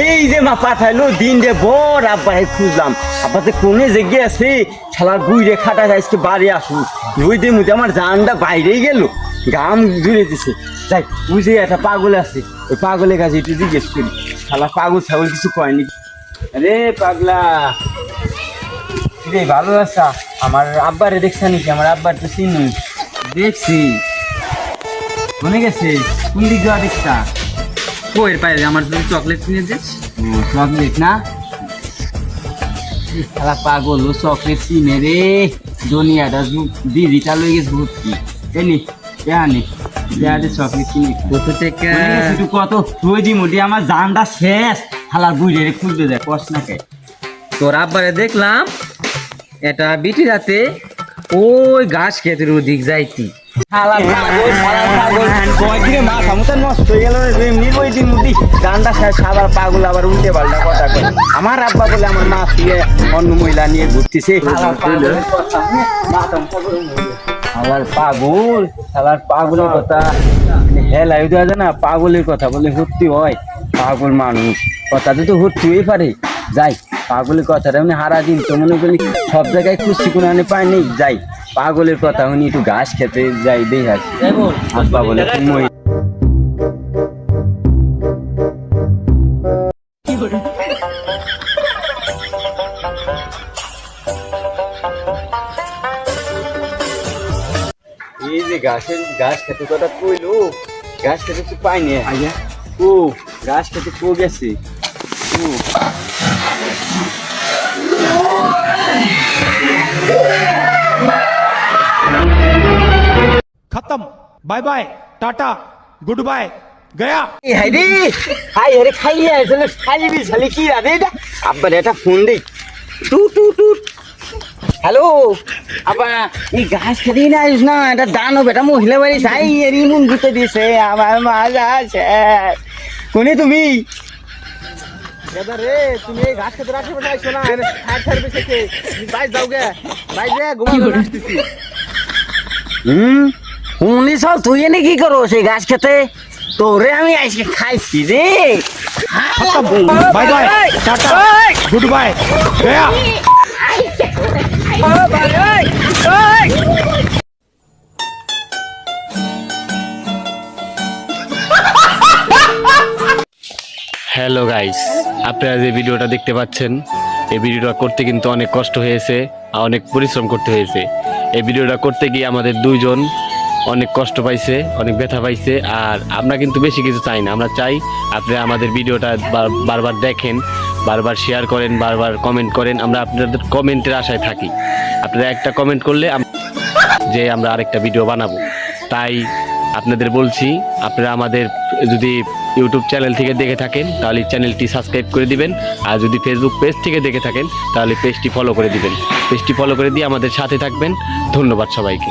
এই যে মা পাঠাইলো দিন রে বড় আব্বারে খুঁজলাম আব্বাতে কোনে জেগে আছে শালার বুইরে খাটা আজকে বাড়ি আসু ওই দিয়ে মুঝে আমার জানটা বাইরেই গেল গাম জুড়ে দিছে যাই বুঝে একটা পাগল আছে ওই পাগলের কাছে একটু জিজ্ঞেস করি শালা পাগল ছাগল কিছু কয়নি রে পাগলা রে ভালো আছা আমার আব্বারে দেখছা নাকি আমার আব্বার তো চিনি দেখছি মনে গেছে কোন দিক যাওয়া দেখছা কইর পাইলে আমার জন্য চকলেট কিনে দিস চকলেট না শালা পাগল ও চকলেট চিনে রে দুনিয়াটা দিদিটা লই গেছে ভর্তি এনি এহানি দেয়ালে চকলেট কিনে কত টাকা একটু কত তুই দি মুদি আমার জানটা শেষ শালার বুঝে খুঁজতে যায় কষ্ট না কে তোর আব্বারে দেখলাম এটা বিটি রাতে ওই ঘাস খেতের ওদিক যাইতি শালার পাগল কয়দিনে মাথা মুতা নষ্ট হয়ে গেল এমনি ওই দিন মুদি জানটা শেষ শালার পাগল আবার উল্টে পাল্টা কথা কয় আমার আব্বা বলে আমার মা ফিরে অন্য মহিলা নিয়ে ঘুরতেছে শালার পাগলের কথা মাথা শালার পাগলের কথা হেলাই দেওয়া যায় না পাগলের কথা বলে সত্যি হয় পাগল মানুষ কথাতে তো হতেই পারে যাই পাগলের কথাটা মানে হারা দিন তো মনে করি সব জায়গায় খুশি কোনো আনে পায় নেই যাই পাগলের কথা উনি একটু ঘাস খেতে যাই দেই আসি আব্বা বলে তুমি এই যে ঘাস খেতে কথা কইলো ঘাস খেতে তো পাইনি আগে ও ঘাস খেতে কো গেছে ও खत्म bye bye tata goodbye गया হাই রে হাই আরে খাইলে আসলে খাইবি শালি কি রে এটা আব্বা এটা ফোন দে টু টু টু হ্যালো আব্বা এই ঘাস খেতে না আইস না এটা দানো বেটা মহিলা বাড়ি সাই এর ইমুন গুতে দিছে আমার মাজা আছে কোনে তুমি दादा रे तुम ये घास के तरह से आइसो ना फायर सर्विस के बाइक जाओगे बाइक रे घुमा दो উনি সব তুই এনে কি করো সেই ঘাস খেতে তোরে আমি আজকে খাইছি রে bye bye tata goodbye गया হ্যালো গাইস, আপনারা যে ভিডিওটা দেখতে পাচ্ছেন এই ভিডিওটা করতে কিন্তু অনেক কষ্ট হয়েছে আর অনেক পরিশ্রম করতে হয়েছে। এই ভিডিওটা করতে গিয়ে আমাদের দুইজন অনেক কষ্ট পাইছে, অনেক ব্যথা পাইছে। আর আমরা কিন্তু বেশি কিছু চাই না, আমরা চাই আপনারা আমাদের ভিডিওটা বারবার দেখেন, বারবার শেয়ার করেন, বারবার কমেন্ট করেন। আমরা আপনাদের কমেন্টের আশায় থাকি। আপনারা একটা কমেন্ট করলে যে আমরা আরেকটা ভিডিও বানাবো। তাই আপনাদের বলছি, আপনারা আমাদের যদি ইউটিউব চ্যানেল থেকে দেখে থাকেন তাহলে চ্যানেলটি সাবস্ক্রাইব করে দিবেন, আর যদি ফেসবুক পেজ থেকে দেখে থাকেন তাহলে পেজটি ফলো করে দিবেন। পেজটি ফলো করে দিয়ে আমাদের সাথে থাকবেন। ধন্যবাদ সবাইকে।